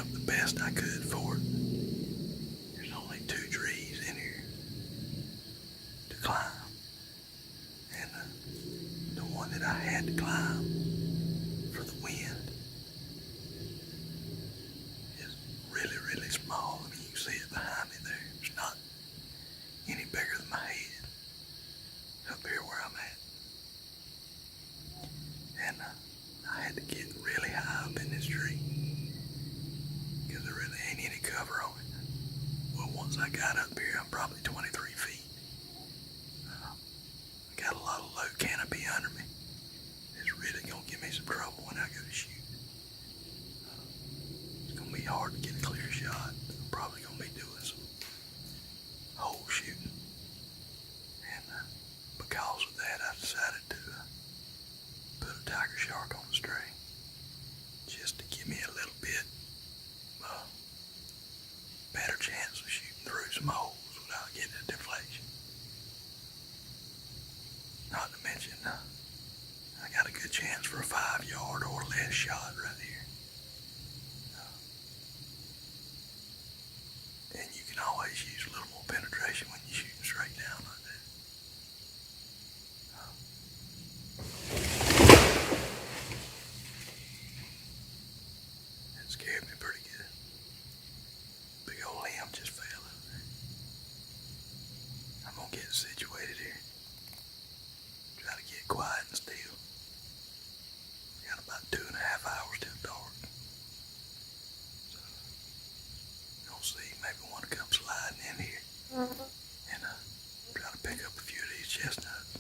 up the best I could for it. There's only 2 trees in here to climb. And the one that I had to climb for the wind is really, really small. I mean, you can see it behind me there. It's not any bigger than my head up here where I'm at. And I had to get really high up in this tree because there really ain't any cover on it. Well, once I got up here, I'm probably 23 feet. I got a lot of low canopy under me. It's really gonna give me some trouble when I go to shoot. It's gonna be hard to get a clear shot. I'm probably gonna be doing some hole shooting. And because of that, I decided to put a tiger shark on the string just to give me a little bit better chance of shooting through some holes without getting a deflection. Not to mention, I got a good chance for a 5-yard or less shot right here. And you can always use a little more penetration when you're shooting straight down like that. That scared me pretty good. Big old limb just fell over there. I'm gonna get situated here. Try to get quiet and still. We got about 2.5 hours till dark. So, you'll see, maybe want to come sliding in here and try to pick up a few of these chestnuts.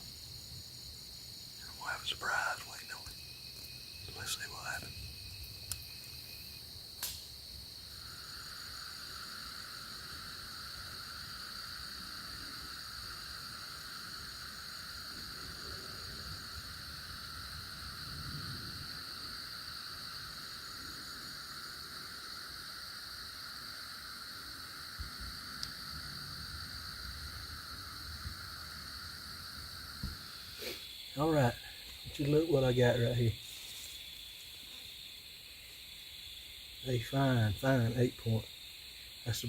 And we'll have a surprise waiting on it. So let's see what happens. All right, look what I got right here. A fine 8-point. That's the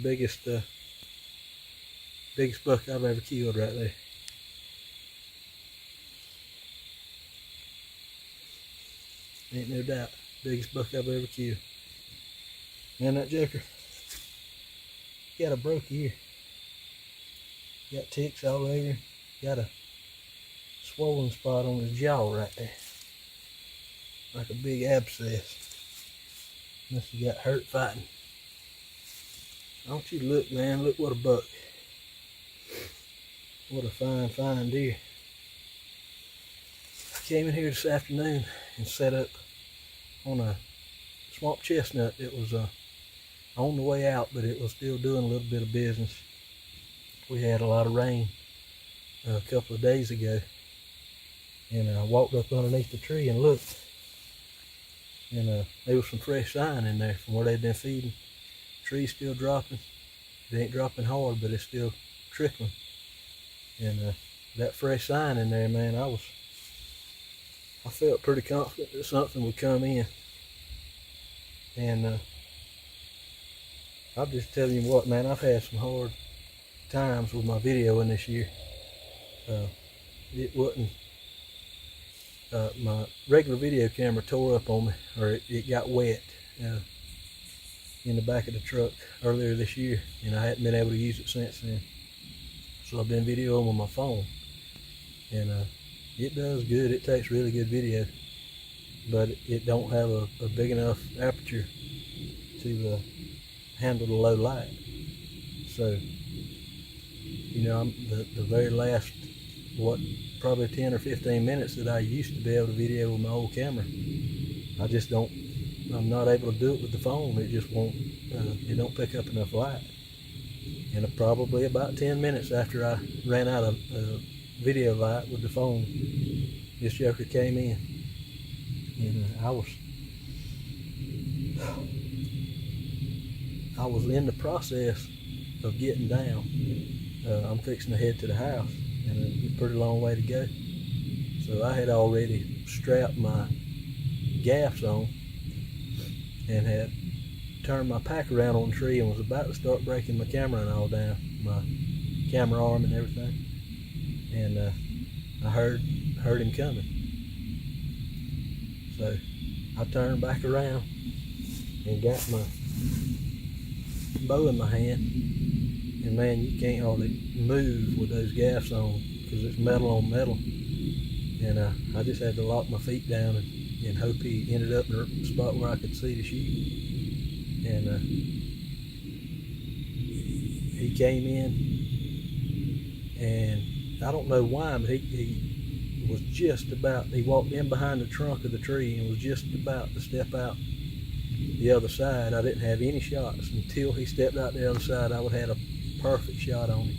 biggest buck I've ever killed right there. Ain't no doubt, biggest buck I've ever killed. Man, that joker got a broke ear. Got ticks all over. Got a swollen spot on his jaw right there, like a big abscess. Must have got hurt fighting. Don't you look, man, look what a buck. What a fine deer. I came in here this afternoon and set up on a swamp chestnut that was on the way out, but it was still doing a little bit of business. We had a lot of rain a couple of days ago. And I walked up underneath the tree and looked, and there was some fresh sign in there from where they'd been feeding. The tree's still dropping. It ain't dropping hard, but it's still trickling. And that fresh sign in there, man, I felt pretty confident that something would come in. And I'm just telling you what, man, I've had some hard times with my videoing this year. It wasn't. My regular video camera tore up on me, or it got wet in the back of the truck earlier this year, and I hadn't been able to use it since then. So I've been videoing with my phone, and it does good. It takes really good video, but it don't have a big enough aperture to handle the low light. So, you know, the very last, probably 10 or 15 minutes that I used to be able to video with my old camera, I'm not able to do it with the phone. It just won't, it don't pick up enough light. And probably about 10 minutes after I ran out of video light with the phone, this joker came in. And I was in the process of getting down. I'm fixing to head to the house, and it's a pretty long way to go. So I had already strapped my gaffs on and had turned my pack around on the tree and was about to start breaking my camera and all down, my camera arm and everything. And I heard him coming. So I turned back around and got my bow in my hand. And man, you can't hardly move with those gaffs on because it's metal on metal. And I just had to lock my feet down and hope he ended up in a spot where I could see the shoot. And he came in, and I don't know why, but he was just about, he walked in behind the trunk of the tree and was just about to step out the other side. I didn't have any shots until he stepped out the other side. I would have had a perfect shot on him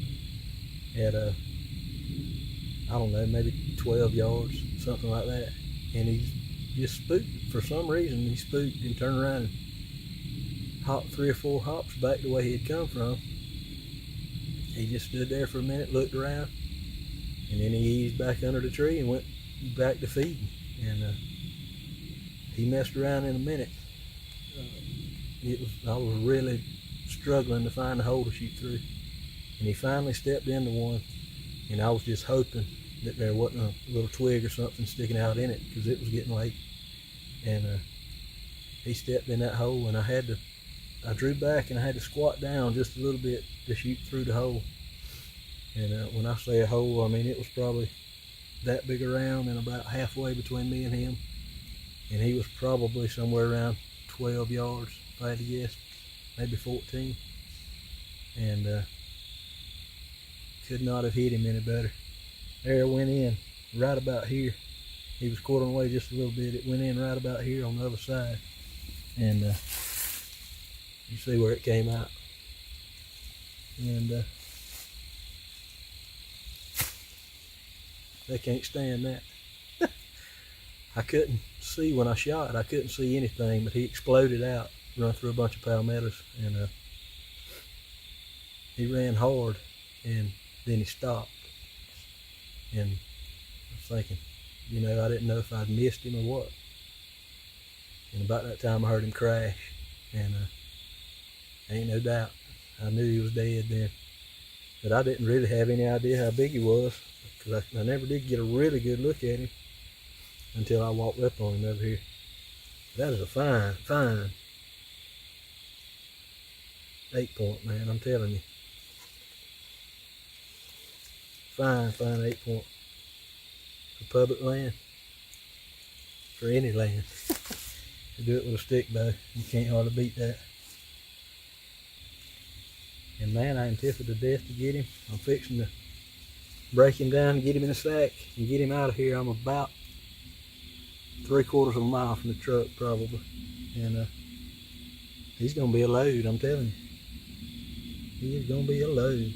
at I don't know, maybe 12 yards, something like that. And he just spooked. For some reason, he spooked and turned around and hopped 3 or 4 hops back the way he had come from. He just stood there for a minute, looked around, and then he eased back under the tree and went back to feeding. And he messed around in a minute. I was really struggling to find a hole to shoot through. And he finally stepped into one, and I was just hoping that there wasn't a little twig or something sticking out in it because it was getting late. And he stepped in that hole, and I drew back and I had to squat down just a little bit to shoot through the hole. And when I say a hole, I mean it was probably that big around and about halfway between me and him. And he was probably somewhere around 12 yards, if I had to guess, maybe 14. And could not have hit him any better. There it went in right about here. He was quartering away just a little bit. It went in right about here on the other side. And you see where it came out. And they can't stand that. I couldn't see when I shot. I couldn't see anything, but he exploded out, run through a bunch of palmettos, and he ran hard, and then he stopped. And I was thinking, you know, I didn't know if I'd missed him or what. And about that time I heard him crash, and ain't no doubt I knew he was dead then. But I didn't really have any idea how big he was, because I never did get a really good look at him until I walked up on him over here. That is a fine 8-point, man, I'm telling you. Fine 8-point for public land, for any land. To do it with a stick bow, you can't hardly beat that. And man, I am tickled to death to get him. I'm fixing to break him down and get him in a sack and get him out of here. I'm about 3/4 of a mile from the truck probably, and he's gonna be a load, I'm telling you. He is gonna be a load.